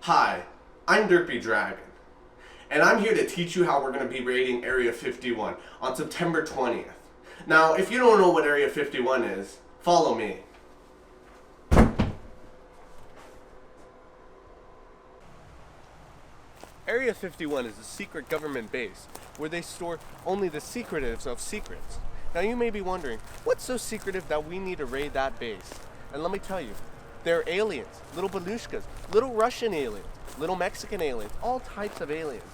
Hi, I'm Derpy Dragon, and I'm here to teach you how we're going to be raiding Area 51 on September 20th. Now, if you don't know what Area 51 is, follow me. Area 51 is a secret government base where they store only the secretives of secrets. Now you may be wondering, what's so secretive that we need to raid that base? And let me tell you, they're aliens, little babushkas, little Russian aliens, little Mexican aliens, all types of aliens.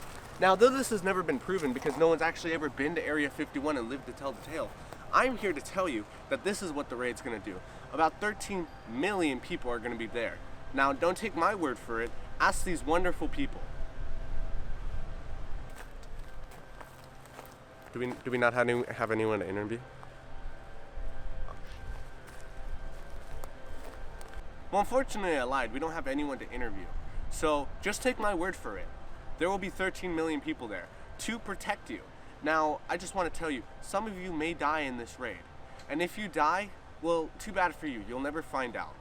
Now, though this has never been proven because no one's actually ever been to Area 51 and lived to tell the tale, I'm here to tell you that this is what the raid's going to do. About 13 million people are going to be there. Now, don't take my word for it. Ask these wonderful people. Do we not have anyone to interview? Well, unfortunately I lied. We don't have anyone to interview. So just take my word for it. There will be 13 million people there to protect you. Now, I just want to tell you, some of you may die in this raid. And if you die, well, too bad for you. You'll never find out.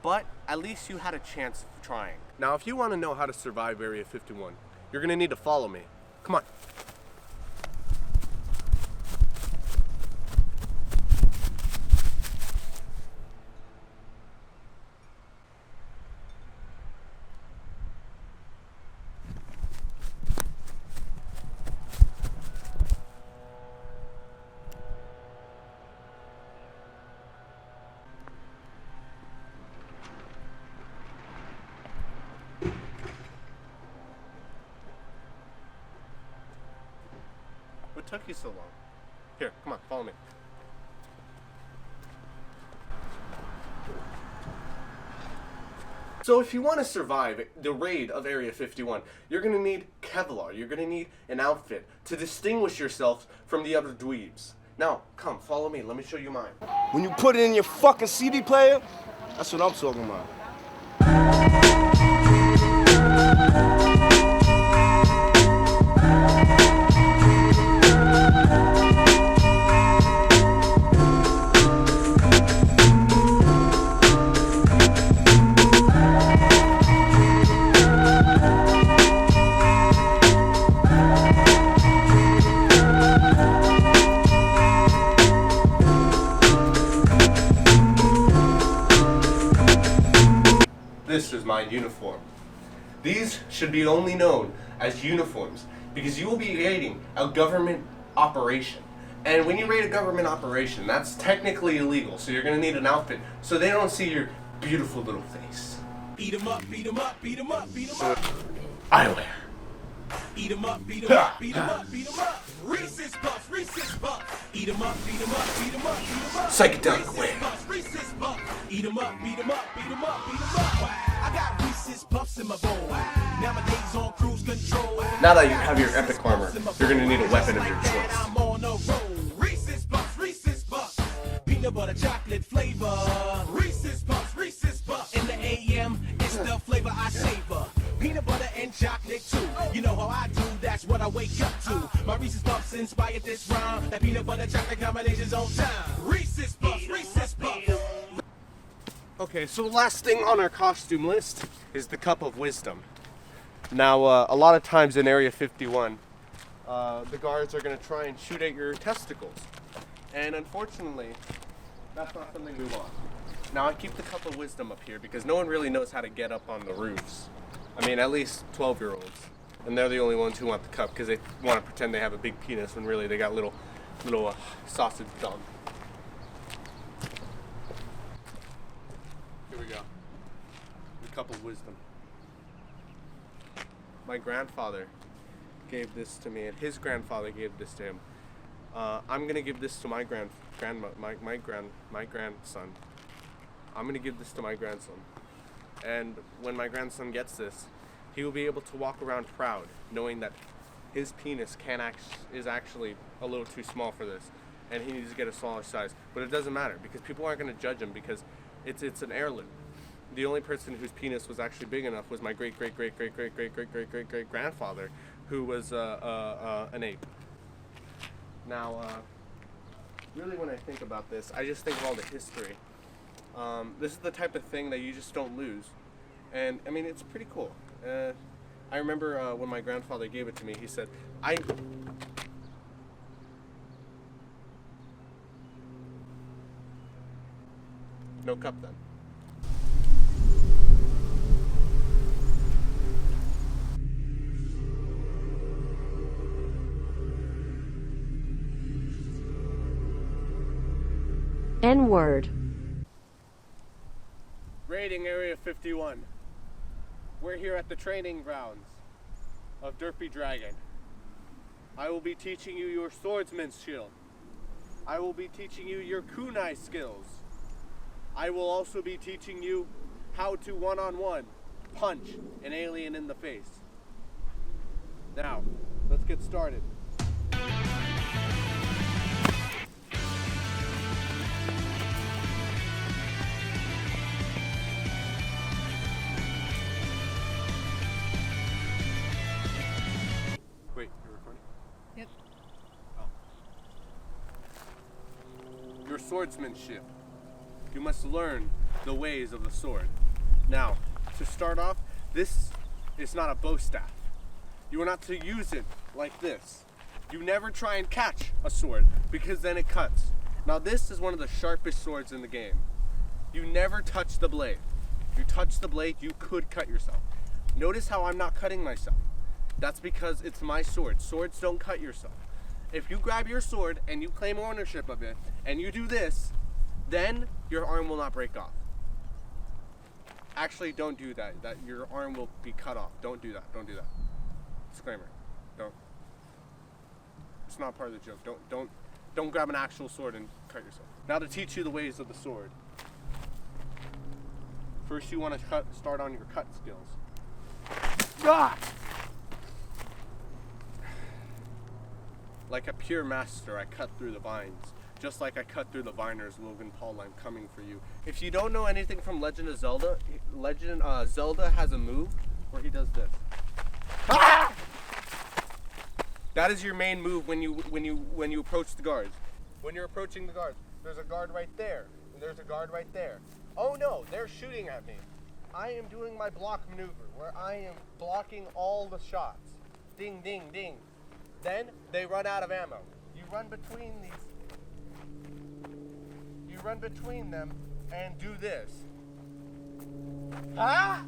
But at least you had a chance of trying. Now, if you want to know how to survive Area 51, you're going to need to follow me. Come on. What took you so long? Here, come on, follow me. So if you want to survive the raid of Area 51, you're going to need Kevlar. You're going to need an outfit to distinguish yourself from the other dweebs. Now, come, follow me. Let me show you mine. When you put it in your fucking CD player, that's what I'm talking about. This is my uniform. These should be only known as uniforms because you will be raiding a government operation. And when you raid a government operation, that's technically illegal, so you're going to need an outfit so they don't see your beautiful little face. Eat 'em up, beat 'em up, beat 'em up, beat 'em up. Eyewear. Eat 'em up, beat 'em up, beat 'em up, beat 'em up. Reese's Puffs, Reese's Puffs. Eat 'em up, beat 'em up, beat 'em up, beat 'em up. Psychedelic wear. Reese's Puffs. Eat 'em up, beat 'em up, beat 'em up, beat 'em up. I got Reese's Puffs in my bowl. Nowadays on cruise control. Now that you have your epic armor, you're going to need a weapon of your choice. I'm on a roll. Reese's Puffs, Reese's Puffs. Peanut butter chocolate flavor. Reese's Puffs, Reese's Puffs. In the AM, it's the flavor I savor. Peanut butter and chocolate too. You know how I do, that's what I wake up to. My Reese's Puffs inspired this rhyme. That peanut butter chocolate combination's on time. Reese's Puffs, Reese's Puffs. Okay, so last thing on our costume list is the Cup of Wisdom. Now, a lot of times in Area 51, the guards are going to try and shoot at your testicles. And unfortunately, that's not something we want. Now, I keep the Cup of Wisdom up here because no one really knows how to get up on the roofs. I mean, at least 12-year-olds. And they're the only ones who want the cup because they want to pretend they have a big penis when really they got little sausage dong. Here we go. The Cup of Wisdom. My grandfather gave this to me, and his grandfather gave this to him. I'm gonna give this to my grandson. I'm gonna give this to my grandson. And when my grandson gets this, he will be able to walk around proud, knowing that his penis is actually a little too small for this, and he needs to get a smaller size. But it doesn't matter because people aren't going to judge him because it's an heirloom. The only person whose penis was actually big enough was my great grandfather, who was an ape. Now, really, when I think about this, I just think of all the history. This is the type of thing that you just don't lose. And I mean, it's pretty cool. I remember when my grandfather gave it to me, he said, No cup then. N-word. Raiding Area 51. We're here at the training grounds of Derpy Dragon. I will be teaching you your swordsman's skill. I will be teaching you your kunai skills. I will also be teaching you how to one-on-one punch an alien in the face. Now, let's get started. Wait, you're recording? Yep. Oh. Your swordsmanship. You must learn the ways of the sword. Now, to start off, this is not a bow staff. You are not to use it like this. You never try and catch a sword because then it cuts. Now this is one of the sharpest swords in the game. You never touch the blade. If you touch the blade, you could cut yourself. Notice how I'm not cutting myself. That's because it's my sword. Swords don't cut yourself. If you grab your sword and you claim ownership of it and you do this, then your arm will not break off. Actually, don't do that. Your arm will be cut off. Don't do that. Don't do that. Disclaimer. Don't. It's not part of the joke. Don't grab an actual sword and cut yourself. Now to teach you the ways of the sword. First, you want to start on your cut skills. Ah! Like a pure master, I cut through the vines. Just like I cut through the viners, Logan Paul, I'm coming for you. If you don't know anything from Legend of Zelda, Zelda has a move where he does this. Ah! That is your main move when you approach the guards. When you're approaching the guards, there's a guard right there, and there's a guard right there. Oh no, they're shooting at me. I am doing my block maneuver where I am blocking all the shots. Ding, ding, ding. Then they run out of ammo. You run between these. You run between them and do this. Ah!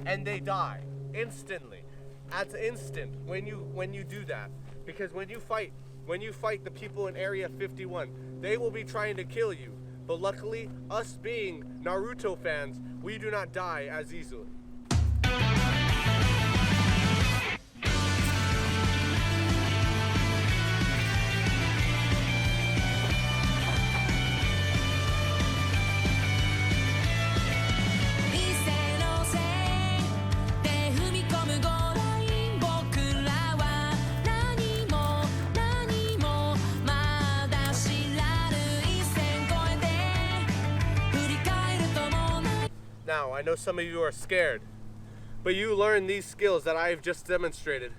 And they die instantly. That's instant when you do that. Because when you fight the people in Area 51, they will be trying to kill you. But luckily, us being Naruto fans, we do not die as easily. Now, I know some of you are scared, but you learn these skills that I have just demonstrated.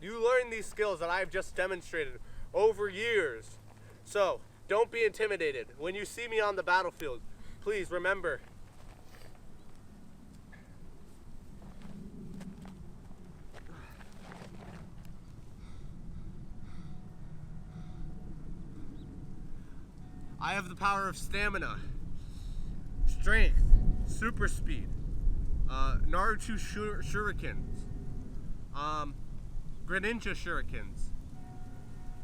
You learn these skills that I've just demonstrated over years. So, don't be intimidated. When you see me on the battlefield, please remember, I have the power of stamina, strength, super speed, Naruto shurikens, Greninja shurikens.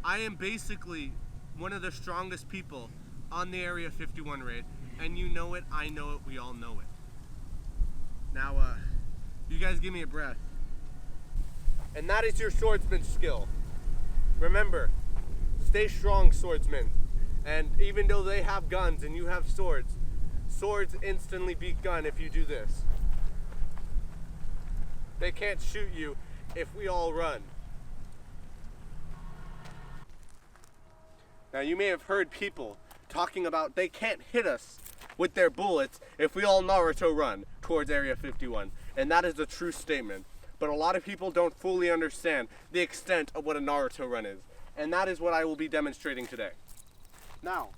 I am basically one of the strongest people on the Area 51 raid, and you know it, I know it, we all know it. Now, you guys give me a breath. And that is your swordsman skill. Remember, stay strong, swordsmen. And even though they have guns and you have swords, swords instantly beat gun if you do this. They can't shoot you if we all run. Now you may have heard people talking about they can't hit us with their bullets if we all Naruto run towards Area 51. And that is a true statement. But a lot of people don't fully understand the extent of what a Naruto run is. And that is what I will be demonstrating today. Now,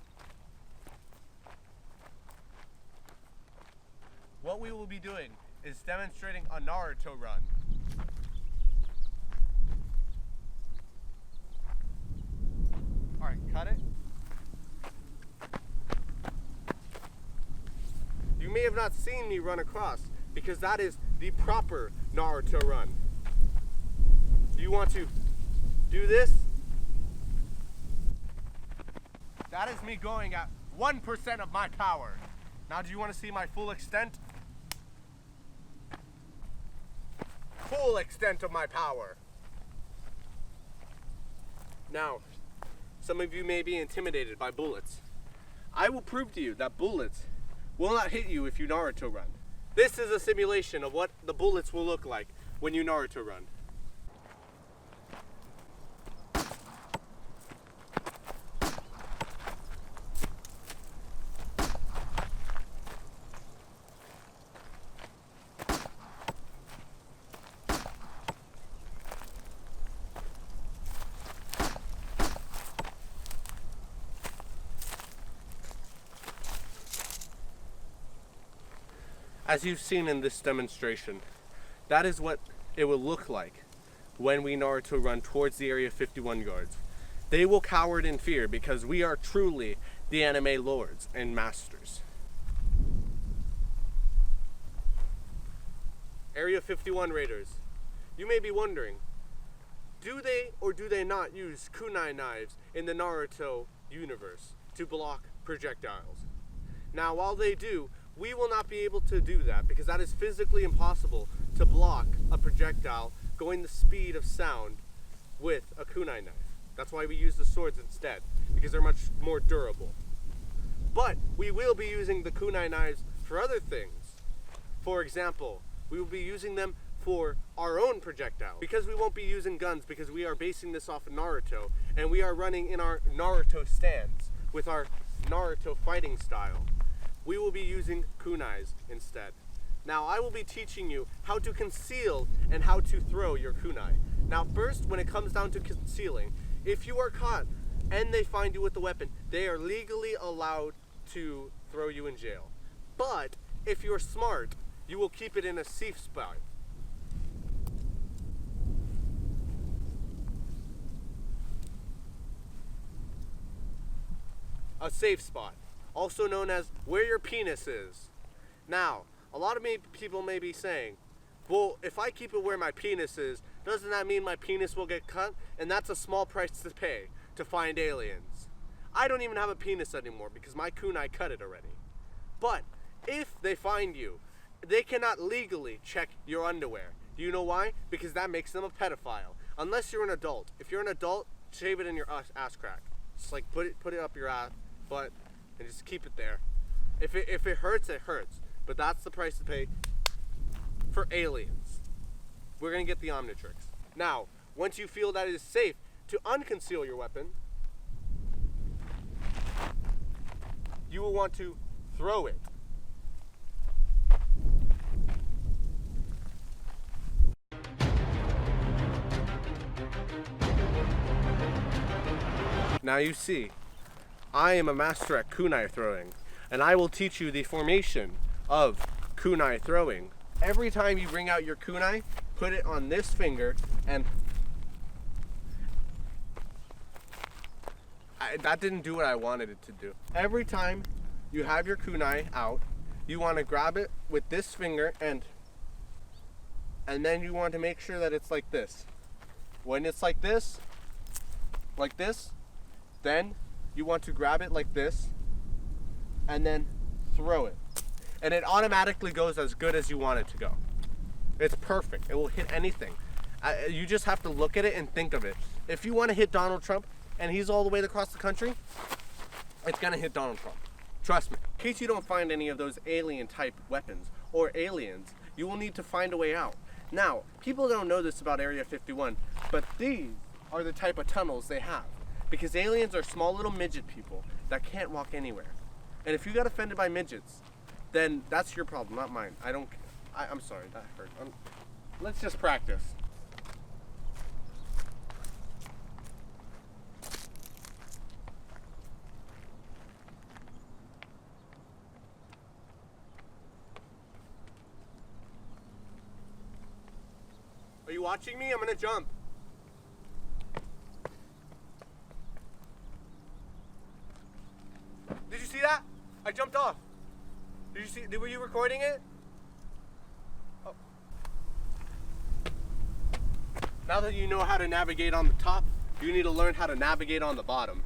what we will be doing is demonstrating a Naruto run. Alright, cut it. You may have not seen me run across because that is the proper Naruto run. You want to do this? That is me going at 1% of my power. Now do you want to see my full extent? Full extent of my power. Now, some of you may be intimidated by bullets. I will prove to you that bullets will not hit you if you Naruto run. This is a simulation of what the bullets will look like when you Naruto run. As you've seen in this demonstration, that is what it will look like when we Naruto run towards the Area 51 guards. They will cower in fear because we are truly the anime lords and masters. Area 51 raiders, you may be wondering, do they or do they not use kunai knives in the Naruto universe to block projectiles? Now, while they do, we will not be able to do that because that is physically impossible to block a projectile going the speed of sound with a kunai knife. That's why we use the swords instead, because they're much more durable. But we will be using the kunai knives for other things. For example, we will be using them for our own projectiles, because we won't be using guns because we are basing this off of Naruto, and we are running in our Naruto stance with our Naruto fighting style. We will be using kunais instead. Now I will be teaching you how to conceal and how to throw your kunai. Now first, when it comes down to concealing, if you are caught and they find you with the weapon, they are legally allowed to throw you in jail. But if you're smart, you will keep it in a safe spot. A safe spot, also known as where your penis is. Now, a lot of people may be saying, well, if I keep it where my penis is, doesn't that mean my penis will get cut? And that's a small price to pay to find aliens. I don't even have a penis anymore because my kunai cut it already. But if they find you, they cannot legally check your underwear. Do you know why? Because that makes them a pedophile. Unless you're an adult. If you're an adult, shave it in your ass crack. Just like put it up your ass butt and just keep it there. If it hurts, it hurts. But that's the price to pay for aliens. We're gonna get the Omnitrix. Now, once you feel that it is safe to unconceal your weapon, you will want to throw it. Now you see, I am a master at kunai throwing, and I will teach you the formation of kunai throwing. Every time you bring out your kunai, put it on this finger, and that didn't do what I wanted it to do. Every time you have your kunai out, you want to grab it with this finger, and then you want to make sure that it's like this. When it's like this, then you want to grab it like this and then throw it. And it automatically goes as good as you want it to go. It's perfect. It will hit anything. You just have to look at it and think of it. If you want to hit Donald Trump and he's all the way across the country, it's going to hit Donald Trump. Trust me. In case you don't find any of those alien type weapons or aliens, you will need to find a way out. Now, people don't know this about Area 51, but these are the type of tunnels they have. Because aliens are small little midget people that can't walk anywhere. And if you got offended by midgets, then that's your problem, not mine. I'm sorry, that hurt. Let's just practice. watching me? I'm gonna jump. Did you see that? I jumped off. Did you see? Were you recording it? Oh. Now that you know how to navigate on the top, you need to learn how to navigate on the bottom.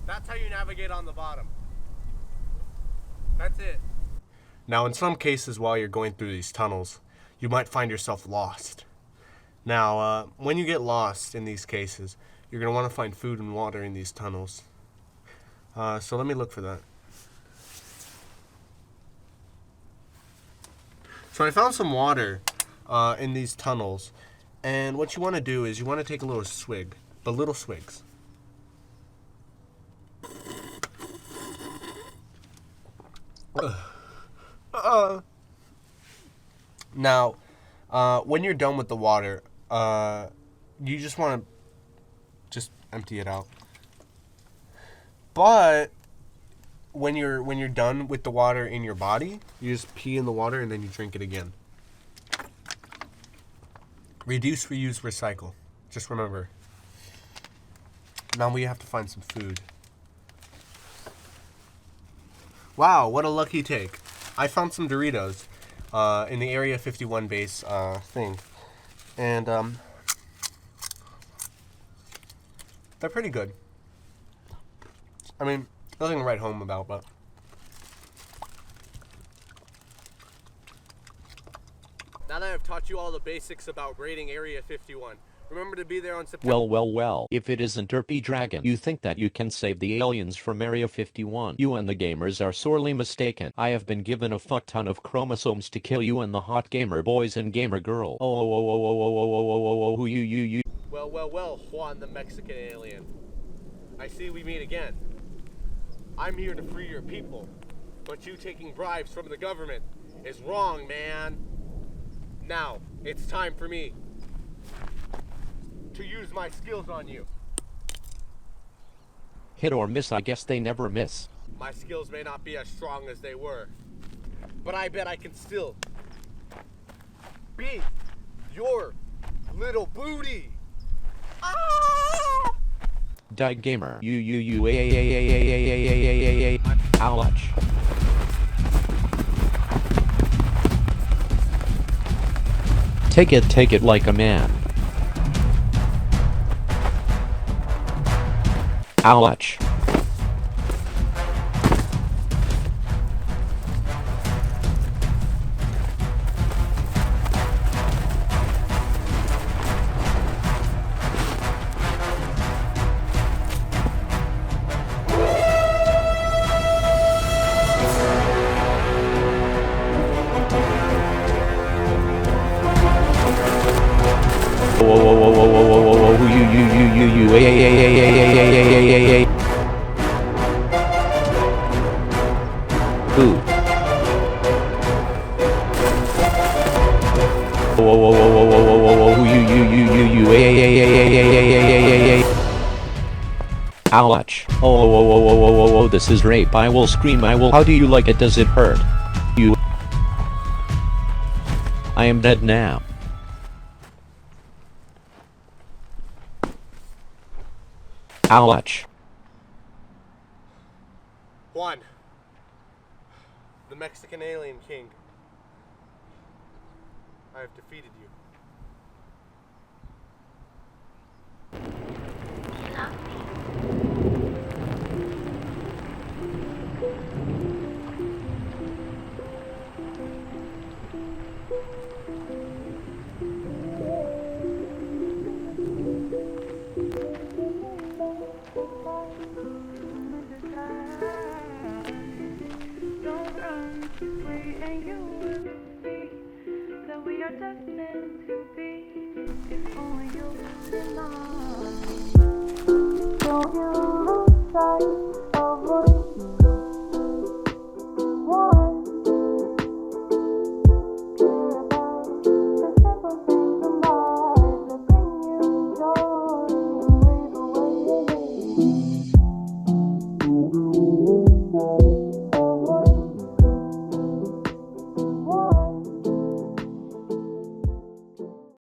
That's how you navigate on the bottom. That's it. Now, in some cases, while you're going through these tunnels, you might find yourself lost. Now, when you get lost in these cases, you're going to want to find food and water in these tunnels. So let me look for that. So I found some water in these tunnels, and what you want to do is you want to take a little swig, but little swigs. Now, when you're done with the water, you just want to just empty it out. But when you're done with the water in your body, you just pee in the water and then you drink it again. Reduce, reuse, recycle. Just remember. Now we have to find some food. Wow, what a lucky take. I found some Doritos in the Area 51 base thing. And they're pretty good. I mean, nothing to write home about, but... Now that I've taught you all the basics about raiding Area 51, remember to be there on September... Well, if it isn't Derpy Dragon, you think that you can save the aliens from Area 51. You and the gamers are sorely mistaken. I have been given a fuck ton of chromosomes to kill you and the hot gamer boys and gamer girl. Oh, you. Well, Juan the Mexican alien. I see we meet again. I'm here to free your people, but you taking bribes from the government is wrong, man. Now, it's time for me to use my skills on you. Hit or miss, I guess they never miss. My skills may not be as strong as they were, but I bet I can still beat your little booty. Ah! Die gamer. Ouch. Take it like a man. Ouch. Ooh. Ouch. Oh, this is rape. I will scream. How do you like it? Does it hurt? You. I am dead now. Ouch. Juan, the Mexican alien king. I have defeated you. Don't run away, and you will see that we are destined to be. If only you belong. Don't you lose sight.